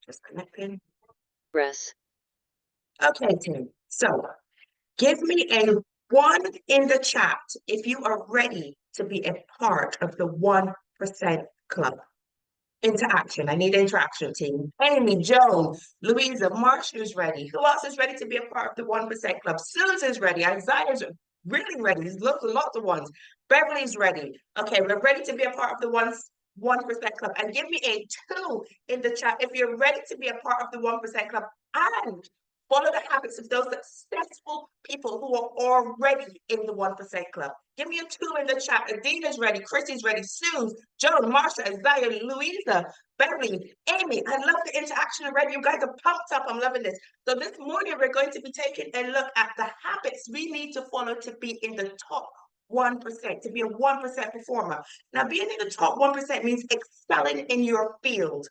Just connecting. Press. Okay, team. So give me a one in the chat if you are ready to be a part of the 1% club. Interaction. I need interaction, team. Amy, Joan, Louisa, Marsha's ready. Who else is ready to be a part of the 1% club? Susan's ready. Isaiah's really ready. There's lots of ones. Beverly's ready. Okay, we're ready to be a part of the 1% club. And give me a two in the chat if you're ready to be a part of the 1% club and follow the habits of those successful people who are already in the 1% club. Give me a two in the chat. Adina's ready. Chrissy's ready. Sue's, Joan, Marsha, Isaiah, Louisa, Beverly, Amy. I love the interaction already. You guys are pumped up. I'm loving this. So this morning, we're going to be taking a look at the habits we need to follow to be in the top 1%, to be a 1% performer. Now, being in the top 1% means excelling in your field,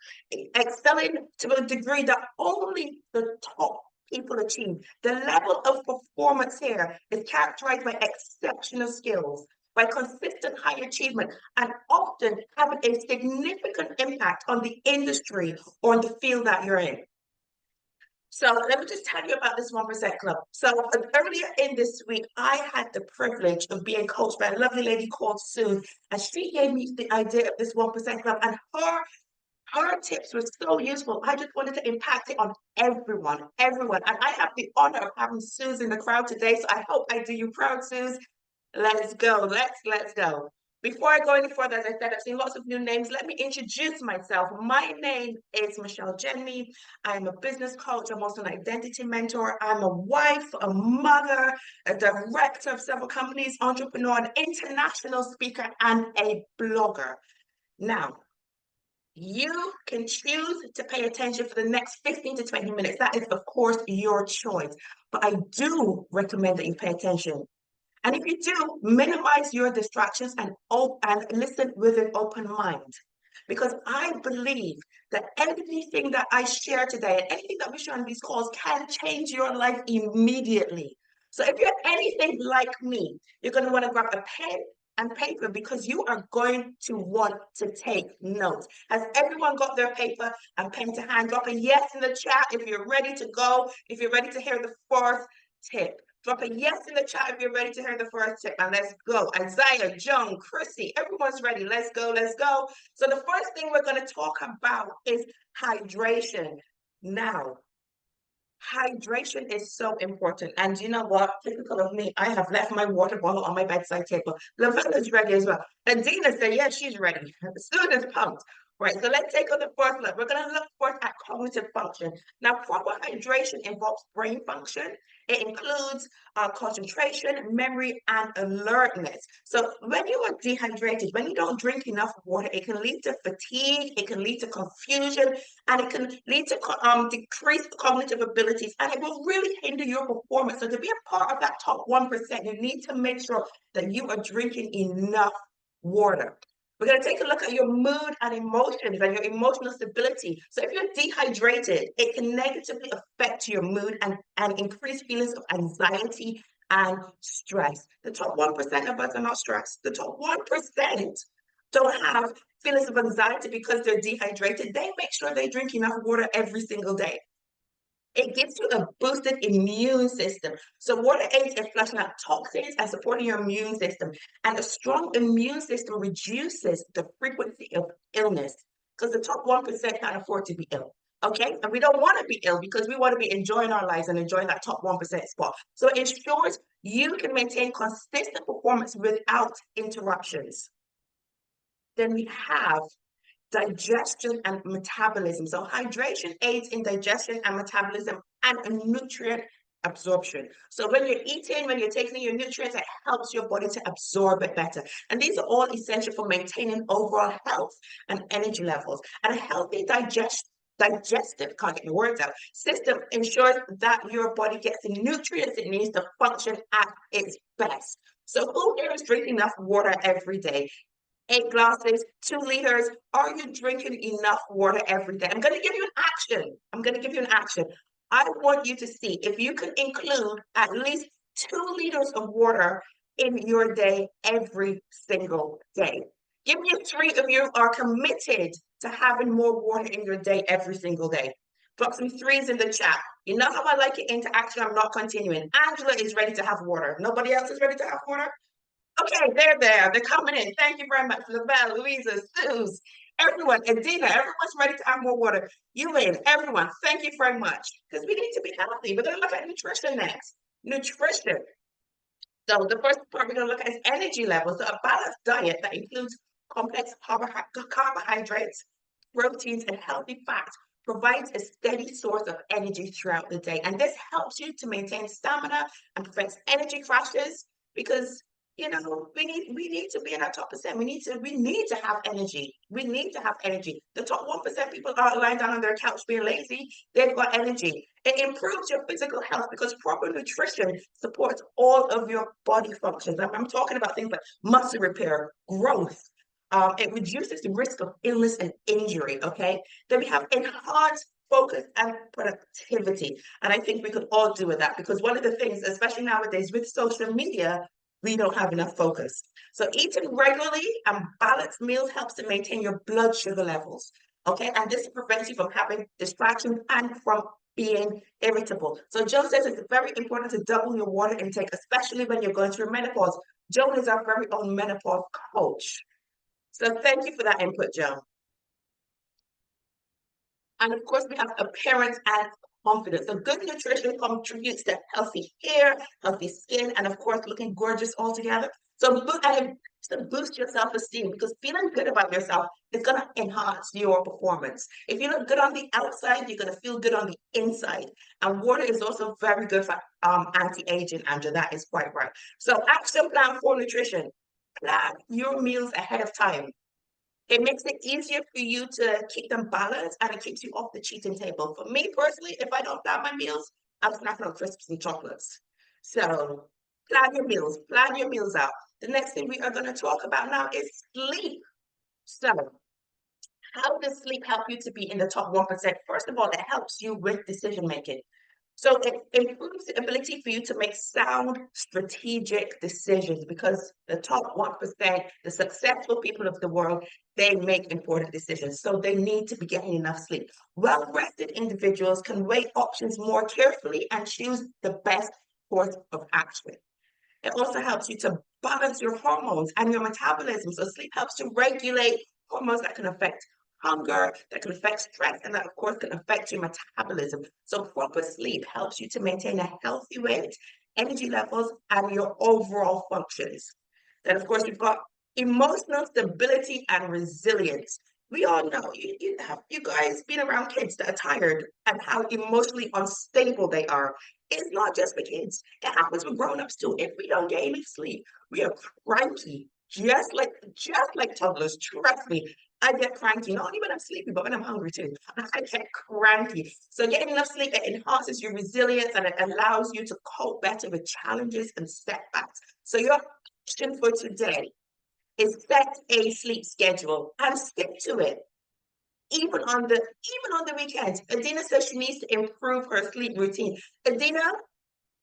excelling to a degree that only the top people achieve. The level of performance here is characterized by exceptional skills, by consistent high achievement, and often having a significant impact on the industry or the field that you're in. So let me just tell you about this 1% club. So earlier in this week, I had the privilege of being coached by a lovely lady called Sue, and she gave me the idea of this 1% club, and her tips were so useful. I just wanted to impact it on everyone. And I have the honor of having Suze in the crowd today. So I hope I do you proud, Suze. Let's go. Let's go. Before I go any further, as I said, I've seen lots of new names. Let me introduce myself. My name is Michelle Jenny. I'm a business coach. I'm also an identity mentor. I'm a wife, a mother, a director of several companies, entrepreneur, an international speaker, and a blogger. Now, you can choose to pay attention for the next 15 to 20 minutes. That is, of course, your choice. But I do recommend that you pay attention. And if you do, minimize your distractions and listen with an open mind. Because I believe that anything that I share today and anything that we share on these calls can change your life immediately. So if you're anything like me, you're going to want to grab a pen and paper because you are going to want to take notes. Has everyone got their paper and pen to hand? Drop a yes in the chat if you're ready to go, if you're ready to hear the first tip. Drop a yes in the chat if you're ready to hear the first tip, and let's go. Isaiah, Joan, Chrissy, everyone's ready. Let's go, let's go. So the first thing we're going to talk about is hydration. Now, hydration is so important. And you know what? Typical of me, I have left my water bottle on my bedside table. Lavella's ready as well. And Dina said, yeah, she's ready. Students pumped. Right, so let's take on the first look. We're going to look first at cognitive function. Now, proper hydration involves brain function. It includes concentration, memory, and alertness. So when you are dehydrated, when you don't drink enough water, it can lead to fatigue, it can lead to confusion, and it can lead to decreased cognitive abilities, and it will really hinder your performance. So to be a part of that top 1%, you need to make sure that you are drinking enough water. We're going to take a look at your mood and emotions and your emotional stability. So if you're dehydrated, it can negatively affect your mood and increase feelings of anxiety and stress. The top 1% of us are not stressed. The top 1% don't have feelings of anxiety because they're dehydrated. They make sure they drink enough water every single day. It gives you a boosted immune system. So water aids in flushing out toxins and supporting your immune system. And a strong immune system reduces the frequency of illness because the top 1% can't afford to be ill. Okay, and we don't want to be ill because we want to be enjoying our lives and enjoying that top 1% spot. So it ensures you can maintain consistent performance without interruptions. Then we have digestion and metabolism. So hydration aids in digestion and metabolism and nutrient absorption. So when you're eating, when you're taking your nutrients, it helps your body to absorb it better. And these are all essential for maintaining overall health and energy levels. And a healthy digestive, can't get the words out, system ensures that your body gets the nutrients it needs to function at its best. So who here is drinking enough water every day? 8 glasses, 2 liters. Are you drinking enough water every day? I'm going to give you an action. I want you to see if you can include at least 2 liters of water in your day every single day. Give me 3 of you are committed to having more water in your day every single day. Drop some threes in the chat. You know how I like your interaction. I'm not continuing. Angela is ready to have water. Nobody else is ready to have water? Okay, they're there. They're coming in. Thank you very much. Lavelle, Louisa, Suze, everyone, Adina, everyone's ready to have more water. You in, everyone, thank you very much. Because we need to be healthy. We're going to look at nutrition next. Nutrition. So the first part we're going to look at is energy levels. So a balanced diet that includes complex carbohydrates, proteins, and healthy fats provides a steady source of energy throughout the day. And this helps you to maintain stamina and prevents energy crashes because we need to be in our top percent. We need to have energy. We need to have energy. The top 1% people are lying down on their couch being lazy. They've got energy. It improves your physical health because proper nutrition supports all of your body functions. I'm talking about things like muscle repair, growth. It reduces the risk of illness and injury. Okay. Then we have enhanced focus and productivity. And I think we could all do with that because one of the things, especially nowadays with social media, we don't have enough focus. So eating regularly and balanced meals helps to maintain your blood sugar levels. Okay, and this prevents you from having distractions and from being irritable. So Joe says it's very important to double your water intake, especially when you're going through menopause. Joe is our very own menopause coach. So thank you for that input, Joe. And of course, we have appearance and confidence. So good nutrition contributes to healthy hair, healthy skin, and of course, looking gorgeous altogether. So to boost your self-esteem because feeling good about yourself is going to enhance your performance. If you look good on the outside, you're going to feel good on the inside. And water is also very good for anti-aging, Andrew. That is quite right. So action plan for nutrition. Plan your meals ahead of time. It makes it easier for you to keep them balanced and it keeps you off the cheating table. For me personally, if I don't plan my meals, I'm snacking on crisps and chocolates. So plan your meals out. The next thing we are going to talk about now is sleep. So how does sleep help you to be in the top 1%? First of all, it helps you with decision making. So it improves the ability for you to make sound strategic decisions because the top 1%, the successful people of the world, they make important decisions. So they need to be getting enough sleep. Well-rested individuals can weigh options more carefully and choose the best course of action. It also helps you to balance your hormones and your metabolism. So sleep helps to regulate hormones that can affect hunger, that can affect stress, and that, of course, can affect your metabolism. So proper sleep helps you to maintain a healthy weight, energy levels, and your overall functions. Then, of course, you've got emotional stability and resilience. We all know you guys been around kids that are tired and how emotionally unstable they are. It's not just for kids. It happens with grown-ups too. If we don't get enough sleep, we are cranky, just like toddlers. Trust me, I get cranky, not only when I'm sleepy, but when I'm hungry too. I get cranky. So getting enough sleep, it enhances your resilience and it allows you to cope better with challenges and setbacks. So your action for today is set a sleep schedule and stick to it. Even on the weekends. Adina says she needs to improve her sleep routine. Adina,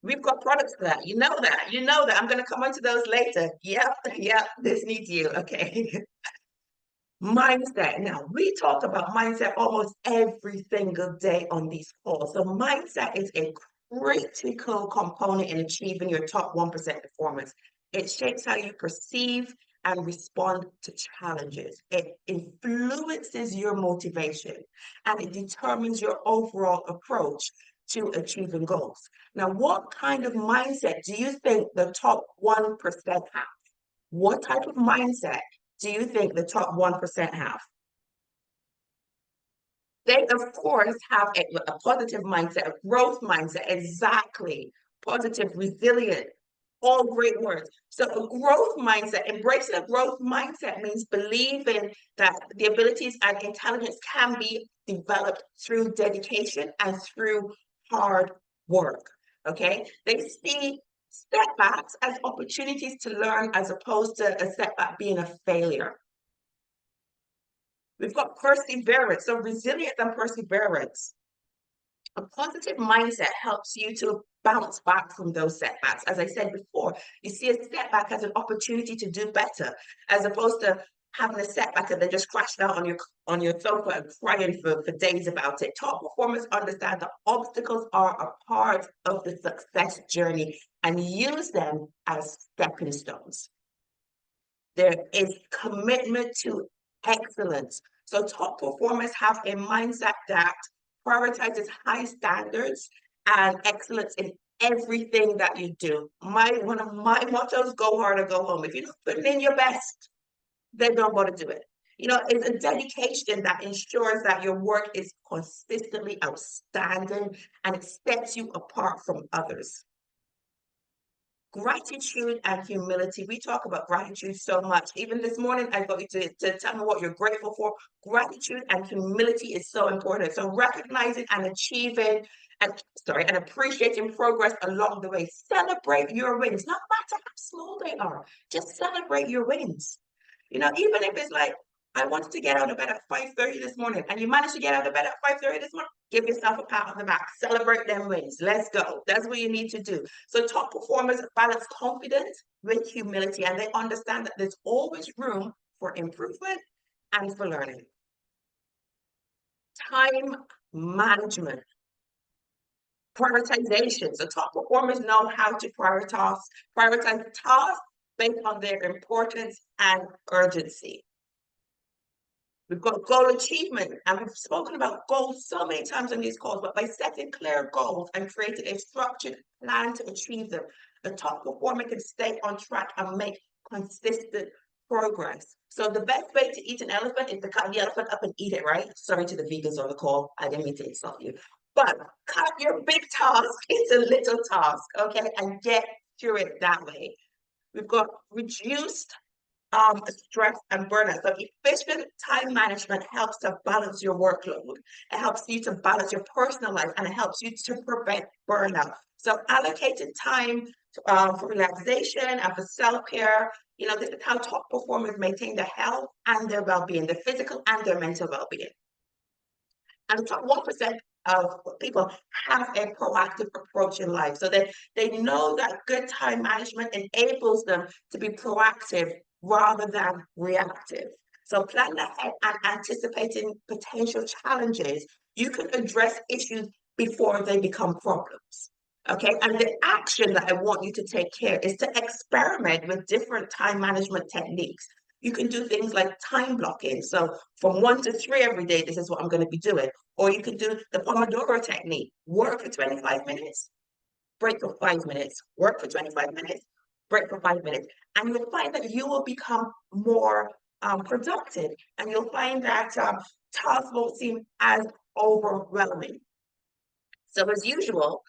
we've got products for that. You know that. You know that. I'm going to come on to those later. Yep, this needs you. Okay. Mindset. Now, we talk about mindset almost every single day on these calls. So mindset is a critical component in achieving your top 1% performance. It shapes how you perceive and respond to challenges. It influences your motivation and it determines your overall approach to achieving goals. Now, what kind of mindset do you think the top 1% have? What type of mindset do you think the top 1% have? They, of course, have a positive mindset, a growth mindset, exactly. Positive, resilient, all great words. So a growth mindset, embracing a growth mindset means believing that the abilities and intelligence can be developed through dedication and through hard work. Okay. They see setbacks as opportunities to learn as opposed to a setback being a failure. We've got perseverance, so resilience and perseverance. A positive mindset helps you to bounce back from those setbacks. As I said before, you see a setback as an opportunity to do better, as opposed to having a setback and then just crashing out on your sofa and crying for days about it. Top performers understand that obstacles are a part of the success journey and use them as stepping stones. There is commitment to excellence. So top performers have a mindset that prioritizes high standards and excellence in everything that you do. One of my mottos, go hard or go home. If you're not putting in your best, then don't want to do it. You know, it's a dedication that ensures that your work is consistently outstanding and it sets you apart from others. Gratitude and humility. We talk about gratitude so much. Even this morning, I got you to tell me what you're grateful for. Gratitude and humility is so important. So recognizing and achieving and appreciating progress along the way. Celebrate your wins, no matter how small they are. Just celebrate your wins. You know, even if it's like, I wanted to get out of bed at 5:30 this morning, and you managed to get out of bed at 5:30 this morning, give yourself a pat on the back. Celebrate them wins. Let's go. That's what you need to do. So top performers balance confidence with humility, and they understand that there's always room for improvement and for learning. Time management. Prioritization. So top performers know how to prioritize tasks based on their importance and urgency. We've got goal achievement, and we've spoken about goals so many times on these calls, but by setting clear goals and creating a structured plan to achieve them, the top performer can stay on track and make consistent progress. So the best way to eat an elephant is to cut the elephant up and eat it, right? Sorry to the vegans on the call. I didn't mean to insult you. But cut your big task into little tasks, okay? And get through it that way. We've got reduced stress and burnout. So efficient time management helps to balance your workload. It helps you to balance your personal life, and it helps you to prevent burnout. So allocated time for relaxation and for self-care. You know, this is how top performers maintain their health and their well-being, their physical and their mental well-being. And the top 1% of people have a proactive approach in life. So they know that good time management enables them to be proactive rather than reactive. So planning ahead and anticipating potential challenges, you can address issues before they become problems. Okay, and the action that I want you to take care is to experiment with different time management techniques. You can do things like time blocking. So from 1 to 3 every day, this is what I'm going to be doing. Or you can do the Pomodoro technique, work for 25 minutes, break for 5 minutes, work for 25 minutes, break for 5 minutes. And you'll find that you will become more productive. And you'll find that tasks won't seem as overwhelming. So as usual,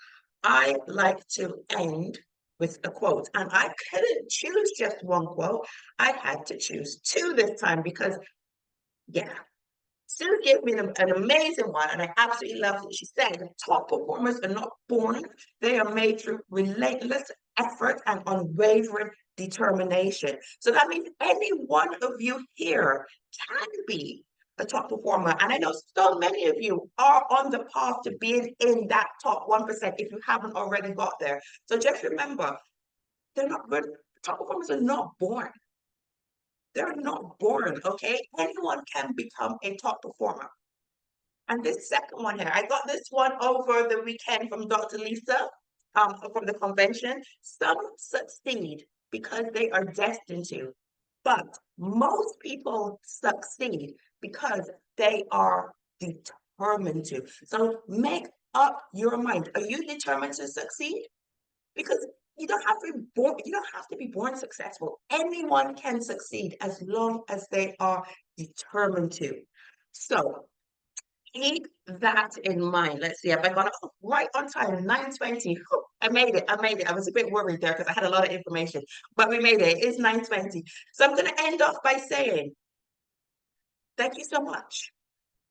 I like to end with a quote. And I couldn't choose just one quote. I had to choose 2 this time because, yeah, Sue gave me an amazing one, and I absolutely loved it. She said, top performers are not born, they are made through relentless effort and unwavering determination. So that means any one of you here can be a top performer. And I know so many of you are on the path to being in that top 1% if you haven't already got there. So just remember, they're not good. Top performers are not born. They're not born, okay? Anyone can become a top performer. And this second one here, I got this one over the weekend from Dr. Lisa from the convention. Some succeed because they are destined to, but most people succeed because they are determined to. So make up your mind. Are you determined to succeed? Because you don't have to be born, you don't have to be born successful. Anyone can succeed as long as they are determined to. So keep that in mind. Let's see, if I got it right on time, 9:20. I made it. I was a bit worried there because I had a lot of information, but we made it. It's 9:20. So I'm going to end off by saying, thank you so much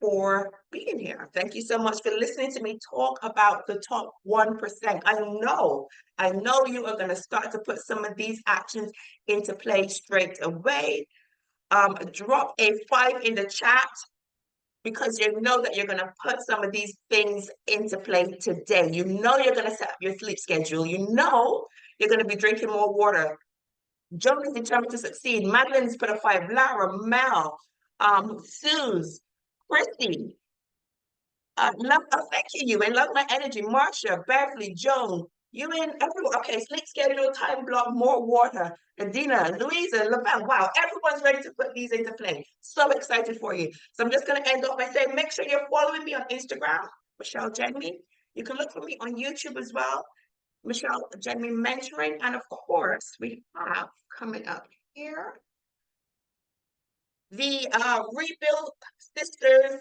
for being here. Thank you so much for listening to me talk about the top 1%. I know you are going to start to put some of these actions into play straight away. Drop a 5 in the chat because you know that you're going to put some of these things into play today. You know you're going to set up your sleep schedule. You know you're going to be drinking more water. Joan is determined to succeed. Madeline's put a 5. Lara, Mel, Suze, Christy, love, thank you, you, and love my energy. Marsha, Beverly, Joan, you and everyone. Okay, sleep schedule, time block, more water. Adina, Louisa, Lavelle. Wow, everyone's ready to put these into play. So excited for you. So I'm just going to end off by saying, make sure you're following me on Instagram, Michelle Jenny. You can look for me on YouTube as well, Michelle Jenny Mentoring. And of course, we have coming up here the Rebuild Sisters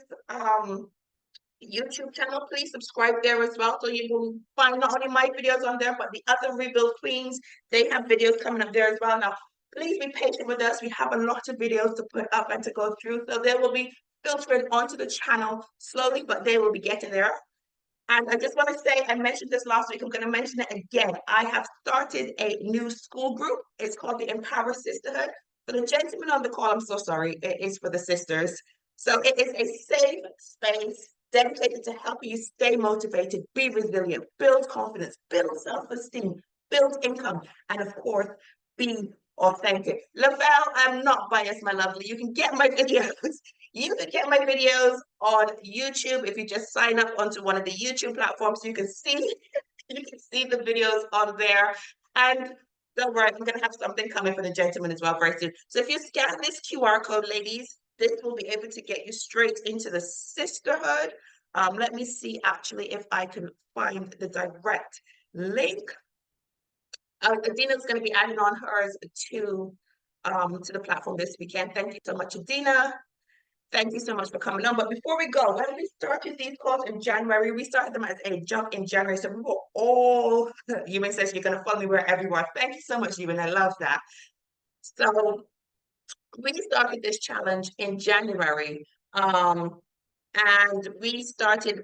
YouTube channel. Please subscribe there as well, so you will find not only my videos on there, but the other Rebuild Queens. They have videos coming up there as well. Now, please be patient with us. We have a lot of videos to put up and to go through, so they will be filtered onto the channel slowly, but they will be getting there. And I just want to say, I mentioned this last week, I'm going to mention it again. I have started a new school group. It's called the Empower Sisterhood. For the gentlemen on the call, I'm so sorry. It is for the sisters. So it is a safe space dedicated to helping you stay motivated, be resilient, build confidence, build self-esteem, build income, and of course, be authentic. Lavelle, I'm not biased, my lovely. You can get my videos. You can get my videos on YouTube if you just sign up onto one of the YouTube platforms. You can see the videos on there. And don't worry, I'm gonna have something coming for the gentlemen as well very soon. So if you scan this QR code, ladies, this will be able to get you straight into the sisterhood. Let me see actually if I can find the direct link. Adina's going to be adding on hers to the platform this weekend. Thank you so much, Adina. Thank you so much for coming on. But before we go, when we started these calls in January, we started them as a jump in January. So we were all, Yumin says you're going to follow me wherever you are. Thank you so much, Yumin. I love that. So we started this challenge in January. And we started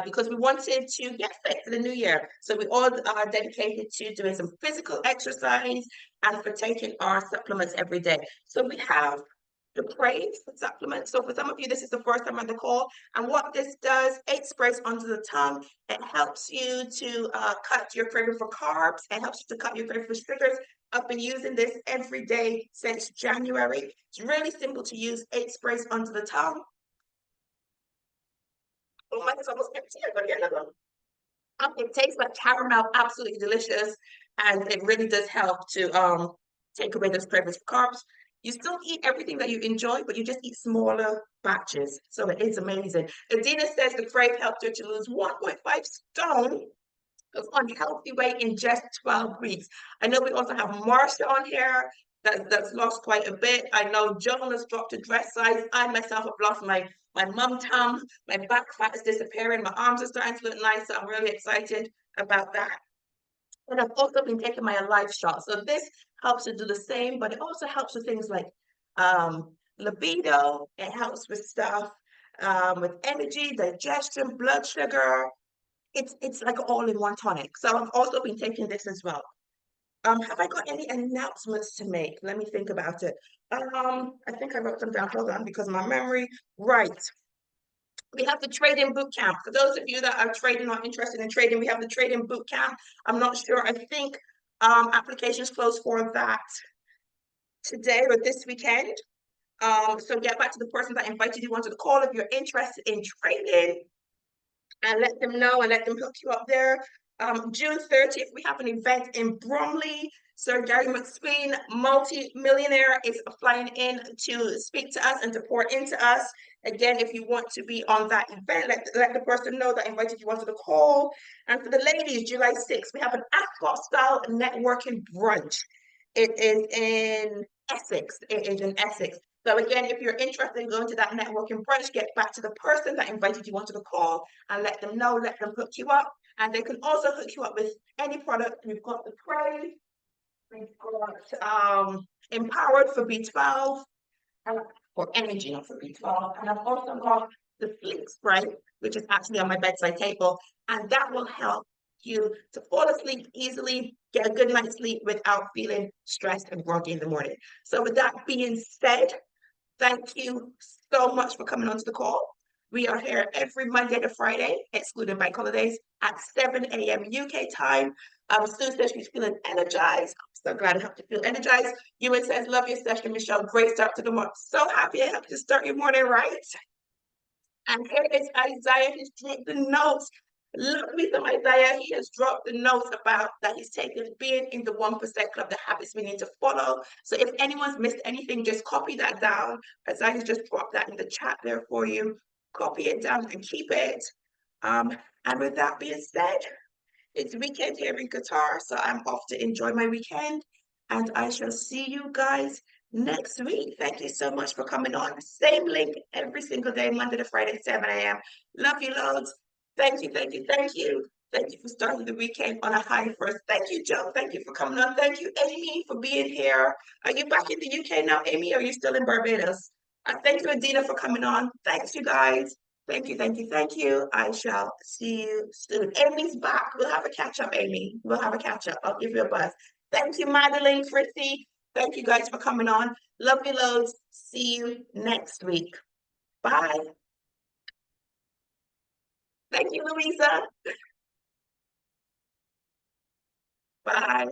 because we wanted to get fit for the new year. So we all are dedicated to doing some physical exercise and for taking our supplements every day. So we have the Crave supplement. So for some of you, this is the first time on the call. And what this does, 8 sprays under the tongue. It helps you to cut your craving for carbs. It helps you to cut your craving for sugars. I've been using this every day since January. It's really simple to use, 8 sprays under the tongue. Oh, mine is almost empty. I got another one. It tastes like caramel, absolutely delicious, and it really does help to take away those cravings for carbs. You still eat everything that you enjoy, but you just eat smaller batches. So it is amazing. Adina says the Crave helped her to lose 1.5 stone of unhealthy weight in just 12 weeks. I know we also have Marsha on here that's lost quite a bit. I know Joan has dropped a dress size. I myself have lost my mum tum. My back fat is disappearing. My arms are starting to look nice. So I'm really excited about that. And I've also been taking my Alive shot. So this helps to do the same, but it also helps with things like libido. It helps with stuff with energy, digestion, blood sugar. It's like an all-in-one tonic. So I've also been taking this as well. Have I got any announcements to make? Let me think about it. I think I wrote them down. Hold on, because my memory. Right. We have the trading boot camp. For those of you that are trading or interested in trading, we have the trading boot camp. I'm not sure. I think applications close for that today or this weekend. So get back to the person that invited you onto the call if you're interested in trading, and let them know and let them hook you up there. June 30th, we have an event in Bromley. Sir Gary McSween, multi-millionaire, is flying in to speak to us and to pour into us. Again, if you want to be on that event, let the person know that invited you onto the call. And for the ladies, July 6th, we have an Ascot-style networking brunch. It is in Essex. It is in Essex. So again, if you're interested in going to that networking brunch, get back to the person that invited you onto the call and let them know, let them hook you up. And they can also hook you up with any product. We've got the Crave, we've got Empowered for B12, for energy, not for B12. And I've also got the Sleep Spray, which is actually on my bedside table, and that will help you to fall asleep easily, get a good night's sleep without feeling stressed and groggy in the morning. So with that being said, thank you so much for coming onto the call. We are here every Monday to Friday, excluding bank holidays, at 7 a.m. UK time. Sue says she's feeling energized. So glad I helped you feel energized. Ewan says, love your session, Michelle. Great start to the morning. So happy I helped you start your morning right. And here is Isaiah. He's dropped the notes. Look me some Isaiah. He has dropped the notes about that he's taken being in the 1% club, the habits we need to follow. So if anyone's missed anything, just copy that down. Isaiah's just dropped that in the chat there for you. Copy it down and keep it. And with that being said, it's weekend here in Qatar, so I'm off to enjoy my weekend. And I shall see you guys next week. Thank you so much for coming on. Same link every single day, Monday to Friday, 7 a.m. Love you loads. Thank you, thank you, thank you. Thank you for starting the weekend on a high first. Thank you, Joe. Thank you for coming on. Thank you, Amy, for being here. Are you back in the UK now, Amy, or are you still in Barbados? Thank you, Adina, for coming on. Thanks, you guys. Thank you, thank you, thank you. I shall see you soon. Amy's back. We'll have a catch up, Amy. We'll have a catch up. I'll give you a buzz. Thank you, Madeline, Fritzy. Thank you guys for coming on. Love you loads. See you next week. Bye. Thank you, Louisa. Bye.